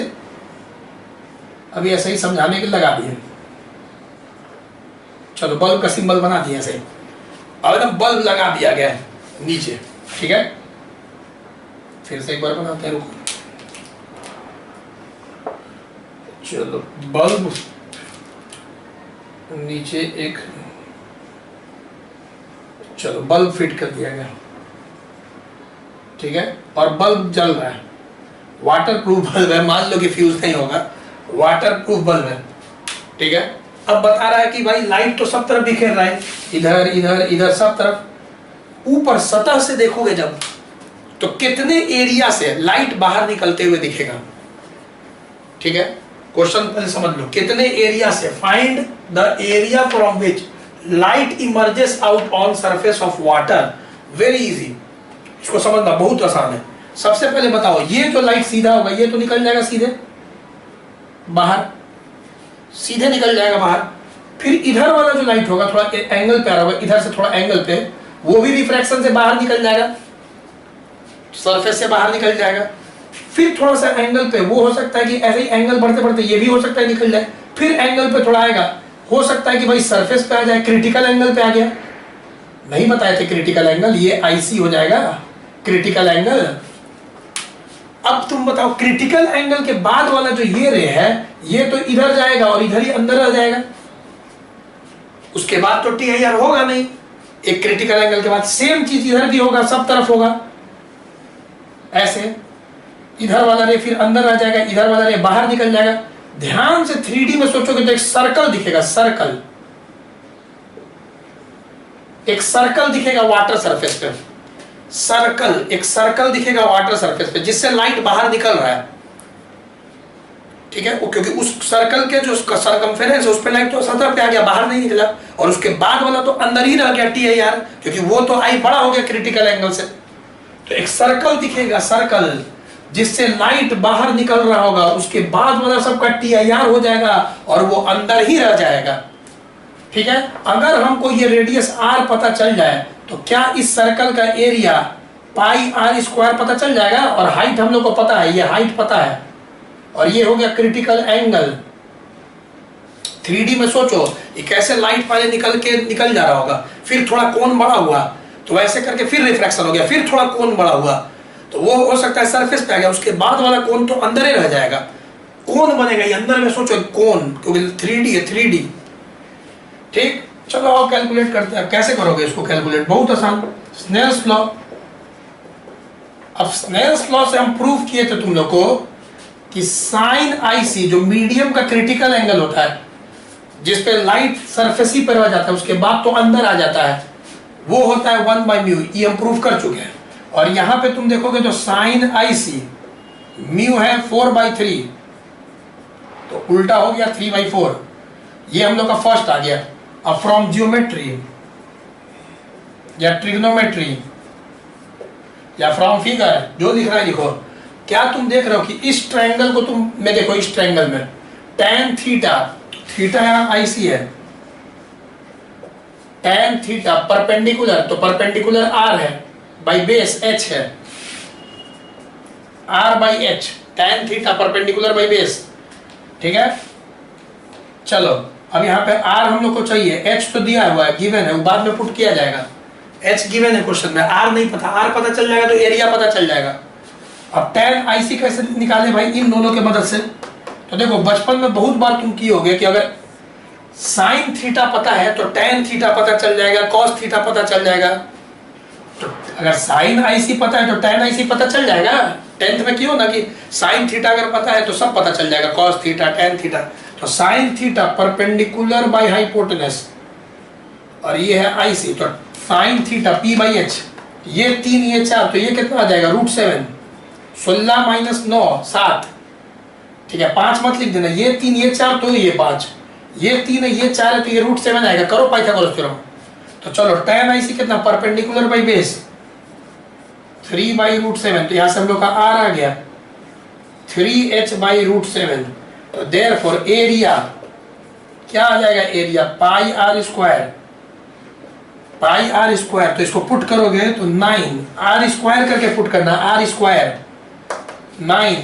अभी ऐसे ही समझाने के लगा दिए। चलो बल्ब का सिंबल बना दिया ऐसे, अब एकदम बल्ब लगा दिया गया है नीचे, ठीक है। फिर से एक बार बनाते हैं, रुको। चलो बल्ब नीचे एक, चलो बल्ब फिट कर दिया गया, ठीक है। और बल्ब जल रहा है, वाटर प्रूफ बल्ब है, मान लो कि फ्यूज नहीं होगा, वाटर प्रूफ बल्ब है, ठीक है। अब बता रहा है कि भाई लाइट तो सब तरफ बिखेर रहा है, इधर इधर इधर सब तरफ। ऊपर सतह से देखोगे जब, तो कितने एरिया से लाइट बाहर निकलते हुए दिखेगा, ठीक है। क्वेश्चन पहले समझ लो, कितने एरिया से, find the area from which light emerges out on surface of water. Very easy, इसको समझना बहुत आसान है। सबसे पहले बताओ, ये जो लाइट सीधा होगा ये तो निकल जाएगा सीधे बाहर, सीधे निकल जाएगा बाहर। फिर इधर वाला जो लाइट होगा थोड़ा एंगल पे आ रहा होगा, इधर से थोड़ा एंगल पे, वो भी रिफ्रैक्शन से बाहर निकल जाएगा, सरफेस से बाहर निकल जाएगा। फिर थोड़ा सा एंगल पे, वो हो सकता है कि ऐसे ही एंगल बढ़ते बढ़ते ये भी हो सकता है निकल जाए। फिर एंगल पे थोड़ा आएगा, हो सकता है कि भाई सरफेस पे आ जाए, क्रिटिकल एंगल पे आ गया। नहीं बताए थे क्रिटिकल एंगल, ये आईसी हो जाएगा क्रिटिकल एंगल। अब तुम बताओ, क्रिटिकल एंगल के बाद वाला जो ये रे है, ये तो इधर जाएगा और इधर ही अंदर आ जाएगा, उसके बाद तो TIR होगा नहीं। एक क्रिटिकल एंगल के बाद सेम चीज इधर भी होगा, सब तरफ होगा ऐसे। इधर वाला रे फिर अंदर आ जाएगा, इधर वाला रे बाहर निकल जाएगा। ध्यान से 3D में सोचोगे तो एक सर्कल दिखेगा, सर्कल, एक सर्कल दिखेगा वाटर सरफेस पे, सर्कल, एक सर्कल दिखेगा वाटर सरफेस पे जिससे लाइट बाहर निकल रहा है, ठीक है। क्योंकि उस सर्कल के जो सरकमफेरेंस है उस पे लाइट तो सतह पे आ गया, बाहर नहीं निकला। और उसके बाद वाला तो अंदर ही रह गया TIR, क्योंकि वो तो आई बड़ा हो गया क्रिटिकल एंगल से। तो एक सर्कल दिखेगा, सर्कल, जिससे लाइट बाहर निकल रहा होगा, उसके बाद वाला सबका TIR हो जाएगा और वो अंदर ही रह जाएगा, ठीक है। अगर हमको ये रेडियस R पता चल जाए तो क्या इस सर्कल का एरिया πr² पता चल जाएगा। और हाइट हम लोग को पता है, ये हाइट पता है, और ये हो गया क्रिटिकल एंगल। 3D में सोचो, ये कैसे लाइट पहले निकल जा रहा होगा, फिर थोड़ा कोण बड़ा हुआ तो ऐसे करके फिर रिफ्रैक्शन हो गया, फिर थोड़ा कोण बड़ा हुआ तो वो हो सकता है सरफेस पे आ गया, उसके बाद वाला कोण तो अंदर ही रह जाएगा, कोण बनेगा ये अंदर में। सोचो कोण, क्योंकि 3D है, 3D, ठीक। चलो आओ कैलकुलेट करते हैं। कैसे करोगे इसको कैलकुलेट, बहुत आसान, स्नेल्स लॉ। अब स्नेल्स लॉ से हम प्रूव किए थे तुम लोग को कि साइन IC जो मीडियम का क्रिटिकल एंगल होता है, जिसपे लाइट सरफेस ही पर रह जाता है, उसके बाद तो अंदर आ जाता है, वो होता है 1/μ। ये हम प्रूव कर चुके हैं। और यहां पे तुम देखोगे तो साइन IC म्यू है 4/3, तो उल्टा हो गया 3/4। ये हम लोग का फर्स्ट आ गया। अब फ्रॉम जियोमेट्री या ट्रिग्नोमेट्री या फ्रॉम फिगर, जो लिख रहा है लिखो। क्या तुम देख रहे हो कि इस ट्रायंगल को तुम में देखो, इस ट्रायंगल में tan थीटा, थीटा यहाँ IC है, tan थीटा परपेंडिकुलर, तो परपेंडिकुलर R है, बाई बेस H है, R/H, tan theta perpendicular by base, ठीक है। चलो अब यहाँ पे R हम लोग को चाहिए, H तो दिया हुआ है, गिवन है, वो बाद में पुट किया जाएगा। H गिवन है क्वेश्चन में, R नहीं पता, R पता चल जाएगा तो एरिया पता चल जाएगा। अब tan IC कैसे निकाले भाई, इन दोनों के मदद से। तो देखो बचपन में बहुत बार तुम किए होगे कि अगर साइन थीटा पता है तो tan थीटा पता चल जाएगा, cos थीटा पता चल जाएगा। तो अगर साइन IC पता है तो tan IC पता चल जाएगा। 10th में क्यों ना कि साइन थीटा अगर पता है तो सब पता चल जाएगा, cos थीटा, tan थीटा। तो sine theta perpendicular by hypotenuse, और ये है IC, तो साइन थीटा P/H, ये 3 ये 4, तो ये कितना आ जाएगा √7, 16 - 9 7, ठीक है। 5 मत लिख देना, ये 3 ये 4 तो ये 5, ये 3 है ये 4 है तो ये √7 आएगा। करो पाइथागोरस थ्योरम। तो चलो tan IC कितना, परपेंडिकुलर बाई बेस 3/√7, तो यहाँ से हम लोग का R आ गया 3H/√7। तो देयरफॉर एरिया क्या आ जाएगा, एरिया πr², πr²। तो इसको पुट करोगे तो 9 करके पुट करना, R² 9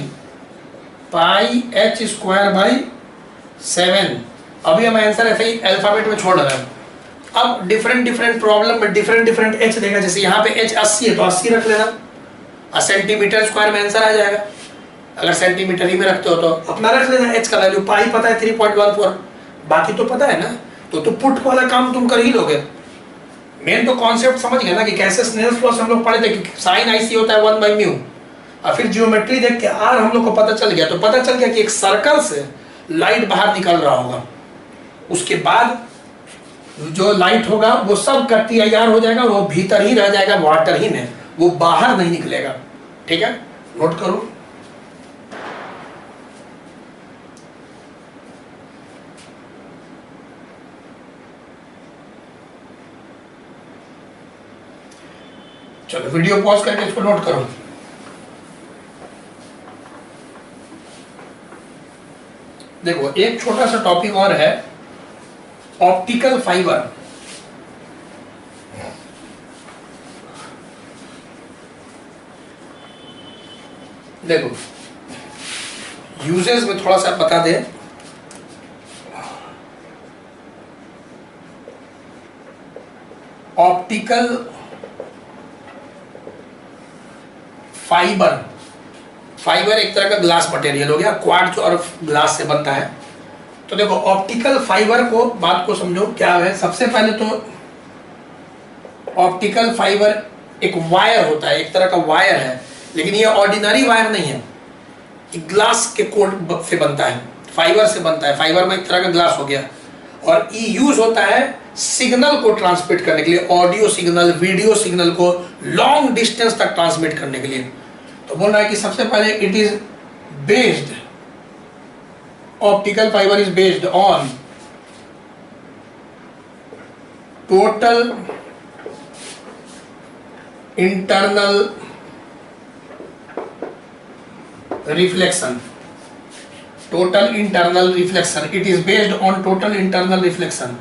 πH²/7। अभी हम आंसर ऐसे ही अल्फाबेट में छोड़ रहे हैं। अब डिफरेंट प्रॉब्लम में डिफरेंट H देगा। जैसे यहाँ पे H 80 है तो 80 रख लेना, सेंटीमीटर स्क्वायर में आंसर आ जाएगा। अगर सेंटीमीटर ही में रखते हो तो अपना रख लेना, H का वैल्यू पाई पता है 3.14, बाकी तो पता है ना, तो पुट वाला काम तुम कर ही लोगे। मेन तो कॉन्सेप्ट समझ गए ना कि कैसे स्नेल्स लॉ हम लोग पढ़े थे कि साइन IC होता है 1/μ, और फिर जियोमेट्री देख के R हम लोग को पता चल गया। तो पता चल गया कि एक सर्कल से लाइट बाहर निकल रहा होगा, उसके बाद जो लाइट होगा वो सब का TIR हो जाएगा और वो भीतर ही रह जाएगा, वाटर ही में, वो बाहर नहीं निकलेगा। ठीक है, नोट करो। चलो वीडियो पॉज करके इसको नोट करो। देखो एक छोटा सा टॉपिक और है, ऑप्टिकल फाइबर। देखो यूजेस में थोड़ा सा बता दे। ऑप्टिकल फाइबर, फाइबर एक तरह का ग्लास मटेरियल हो गया, क्वार्ट्ज और ग्लास से बनता है। तो देखो ऑप्टिकल फाइबर को, बात को समझो क्या है। सबसे पहले तो ऑप्टिकल फाइबर एक वायर होता है, एक तरह का वायर है, लेकिन ये ऑर्डिनरी वायर नहीं है, ग्लास के कोड से बनता है, फाइबर से बनता है। फाइबर में एक तरह का ग्लास हो गया, और ये यूज होता है सिग्नल को ट्रांसमिट करने के लिए, ऑडियो सिग्नल, वीडियो सिग्नल को लॉन्ग डिस्टेंस तक ट्रांसमिट करने के लिए। तो बोल रहा है कि सबसे पहले it is based, optical fibre is based on total internal reflection. Total internal reflection, it is based on total internal reflection.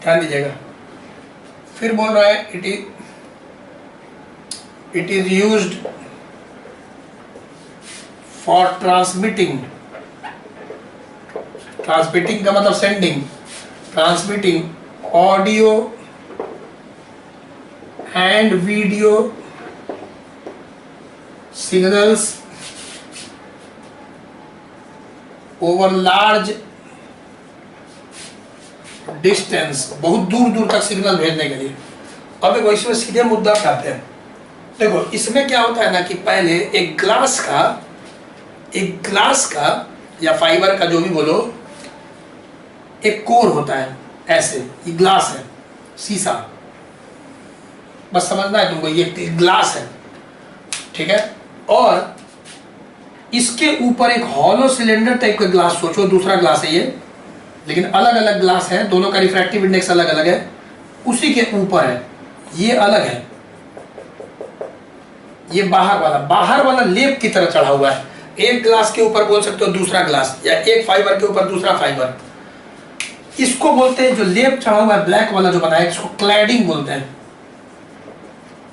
ध्यान दीजिएगा। फिर बोल रहा है it is used for transmitting, transmitting का मतलब sending, transmitting audio and video signals over large distance, बहुत दूर दूर तक सिग्नल भेजने के लिए। अब देखो इसमें सीधे मुद्दा पे आते हैं। देखो इसमें क्या होता है ना कि पहले एक ग्लास का या फाइबर का जो भी बोलो, एक कोर होता है, ऐसे ये ग्लास है, शीशा, बस समझना है तुमको, ये ग्लास है, ठीक है। और इसके ऊपर एक हॉलो सिलेंडर टाइप का ग्लास सोचो, दूसरा ग्लास है ये, लेकिन अलग अलग ग्लास है, दोनों का रिफ्रैक्टिव इंडेक्स अलग अलग है। उसी के ऊपर है, ये अलग है, ये बाहर वाला लेप की तरह चढ़ा हुआ है। एक ग्लास के ऊपर बोल सकते हो दूसरा ग्लास, या एक फाइबर के ऊपर दूसरा फाइबर। इसको बोलते हैं, जो लेप चढ़ा हुआ है ब्लैक वाला जो बना है, इसको क्लैडिंग बोलते हैं,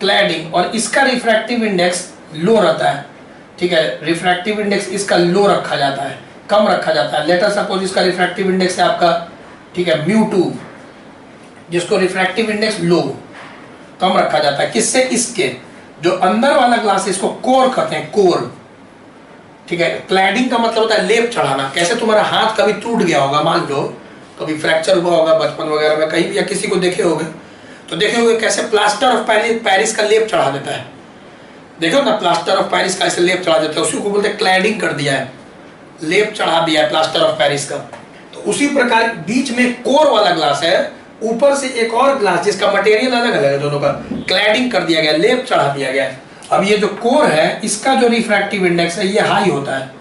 क्लैडिंग। और इसका रिफ्रैक्टिव इंडेक्स लो रहता है, ठीक है। रिफ्रैक्टिव इंडेक्स इसका लो रखा जाता है, कम रखा जाता है। लेटर सपोज इसका रिफ्रैक्टिव इंडेक्स है आपका, ठीक है, μ2, जिसको रिफ्रैक्टिव इंडेक्स लो, कम रखा जाता है। किससे? इसके जो अंदर वाला ग्लास है, इसको कोर कहते हैं, कोर, ठीक है। क्लैडिंग का मतलब होता है लेप चढ़ाना। कैसे तुम्हारा हाथ कभी टूट गया होगा, मान लो कभी फ्रैक्चर हुआ होगा बचपन वगैरह में कहीं भी, या किसी को देखे होगे, तो देखे होगे कैसे प्लास्टर ऑफ पेरिस का लेप चढ़ा देता है। देखो ना, प्लास्टर ऑफ पेरिस का ऐसे लेप चढ़ा देता है, उसी को बोलते हैं क्लैडिंग कर दिया है, लेप चढ़ा दिया है प्लास्टर ऑफ पेरिस का। तो उसी प्रकार बीच में कोर वाला ग्लास है, ऊपर से एक और ग्लास जिसका मटेरियल अलग अलग है, दोनों का क्लैडिंग कर दिया गया, लेप चढ़ा दिया गया। अब ये जो कोर है, इसका जो रिफ्रैक्टिव इंडेक्स है ये हाई होता है।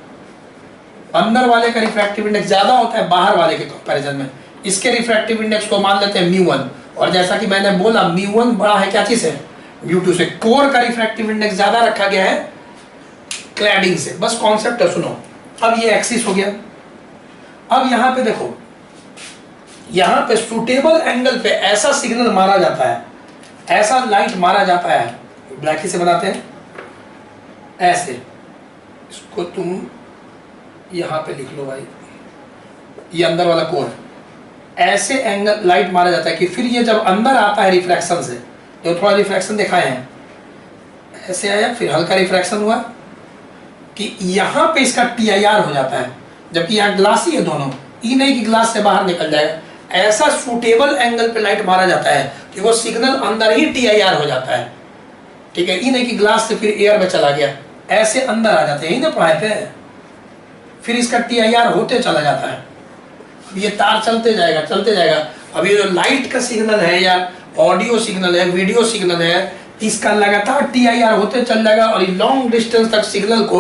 अंदर वाले का रिफ्रैक्टिव इंडेक्स ज्यादा होता है बाहर वाले के कंपैरिजन में। इसके रिफ्रैक्टिव इंडेक्स को मान लेते हैं μ1, और जैसा कि मैंने बोला μ1 बड़ा है क्या चीज है, μ2 से। कोर का रिफ्रैक्टिव इंडेक्स ज्यादा रखा गया है क्लैडिंग से। बस कॉन्सेप्ट है, सुनो। अब ये एक्सिस हो गया। अब यहां पे देखो, यहां पे सुटेबल एंगल पे ऐसा सिग्नल मारा जाता है, ऐसा लाइट मारा जाता है, ब्लैकी से बनाते हैं ऐसे, इसको तुम यहां पे लिख लो भाई, ये अंदर वाला कोर, ऐसे एंगल लाइट मारा जाता है कि फिर ये जब अंदर आता है रिफ्रैक्शन से, जो थोड़ा रिफ्रैक्शन दिखाए हैं, ऐसे आया, फिर हल्का रिफ्रैक्शन हुआ कि यहाँ पे इसका TIR हो जाता है, जबकि यहाँ ग्लास ही है दोनों, ई नहीं कि ग्लास से बाहर निकल जाएगा। ऐसा सूटेबल एंगल पे लाइट मारा जाता है कि वो सिग्नल अंदर ही TIR हो जाता है, ठीक है। ई नहीं कि ग्लास से फिर एयर में चला गया, ऐसे अंदर आ जाते हैं, यही ना पढ़ाए थे। फिर इसका TIR होते चला जाता है। अब ये तार चलते जाएगा चलते जाएगा। अब ये जो लाइट का सिग्नल है या ऑडियो सिग्नल है, वीडियो सिग्नल है, इसका लगातार TIR होते चल जाएगा और लॉन्ग डिस्टेंस तक सिग्नल को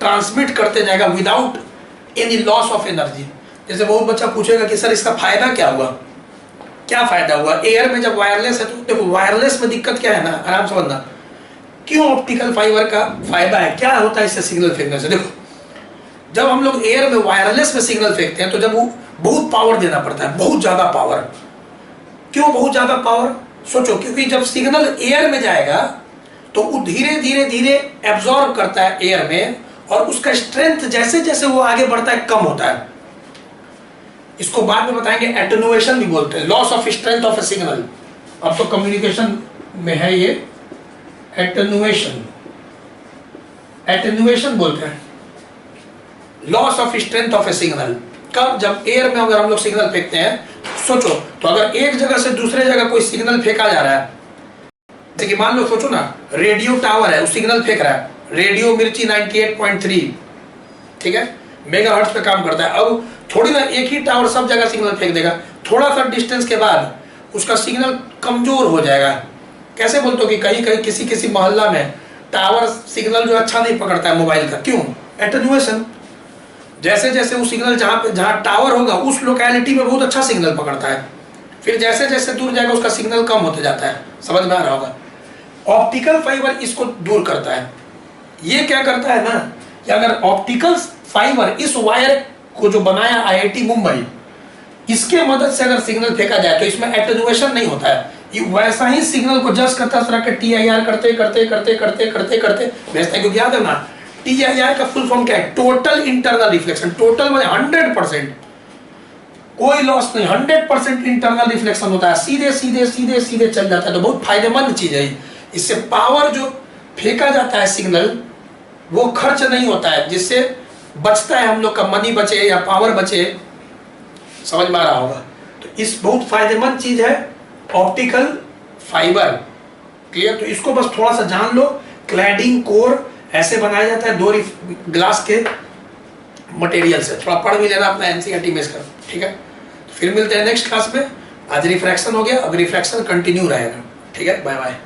ट्रांसमिट करते जाएगा without any loss of energy. जैसे बहुत बच्चा पूछेगा कि सर इसका फायदा क्या हुआ, क्या फायदा हुआ? एयर में जब वायरलेस है तो देखो वायरलेस में दिक्कत क्या है ना, आराम से समझना क्यों ऑप्टिकल फाइबर का फायदा है, क्या होता है इससे सिग्नल फेंकने से। देखो जब हम लोग एयर में वायरलेस में सिग्नल फेंकते हैं तो जब वो बहुत पावर देना पड़ता है, बहुत ज्यादा पावर। क्यों बहुत ज्यादा पावर? सोचो, क्योंकि जब सिग्नल एयर में जाएगा तो वो धीरे धीरे धीरे एब्जॉर्ब करता है एयर में और उसका स्ट्रेंथ जैसे जैसे वो आगे बढ़ता है कम होता है। इसको बाद में बताएंगे, एटेन्युएशन भी बोलते हैं, loss of strength of A signal. अब तो कम्युनिकेशन में है ये एटेन्युएशन, एटेन्युएशन बोलते हैं loss of strength of A signal. कब? जब एयर में अगर हम लोग सिग्नल फेंकते हैं, सोचो तो अगर एक जगह से दूसरे जगह कोई सिग्नल फेंका जा रहा है, जैसे कि मान लो सोचो ना रेडियो टावर है, वो सिग्नल फेंक रहा है, रेडियो मिर्ची 98.3, ठीक है, मेगाहर्ट्ज पे काम करता है। अब थोड़ी ना एक ही टावर सब जगह सिग्नल फेंक देगा, थोड़ा सा डिस्टेंस के बाद उसका सिग्नल कमजोर हो जाएगा। कैसे बोलते हो कि कहीं कहीं किसी किसी मोहल्ला में टावर सिग्नल जो अच्छा नहीं पकड़ता है मोबाइल का, क्यों? एटेन्युएशन। जैसे जैसे वो सिग्नल जहाँ टावर होगा उस लोकेलिटी में बहुत अच्छा सिग्नल पकड़ता है, फिर जैसे जैसे दूर जाएगा उसका सिग्नल कम होते जाता है। समझ में आ रहा होगा? ऑप्टिकल फाइबर इसको दूर करता है। ये क्या करता है ना कि अगर ऑप्टिकल फाइबर इस वायर को जो बनाया IIT मुंबई, इसके मदद से अगर सिग्नल फेंका जाए तो इसमें एटेन्युएशन नहीं होता है, ये वैसा ही सिग्नल को जस्ट करता तरह के TIR करते करते करते करते करते करते भेजता है। क्योंकि याद है ना TIR का फुल फॉर्म क्या है? Total internal reflection. टोटल में 100%, कोई लॉस नहीं, 100% इंटरनल रिफ्लेक्शन होता है, सीधे सीधे सीधे सीधे चल जाता है। तो बहुत फायदेमंद चीज है। इससे पावर जो फेंका जाता है सिग्नल वो खर्च नहीं होता है, जिससे बचता है हम लोग का मनी बचे या पावर बचे। समझ में आ रहा होगा? तो इस बहुत फायदेमंद चीज है ऑप्टिकल फाइबर। क्लियर? तो इसको बस थोड़ा सा जान लो। क्लैडिंग कोर ऐसे बनाया जाता है, 2 ग्लास के मटेरियल से। थोड़ा पढ़ भी लेना अपना NCERT में इसका, ठीक है? तो फिर मिलते हैं नेक्स्ट क्लास में। आज रिफ्रैक्शन हो गया, अब रिफ्रैक्शन कंटिन्यू रहेगा, ठीक है? Bye bye.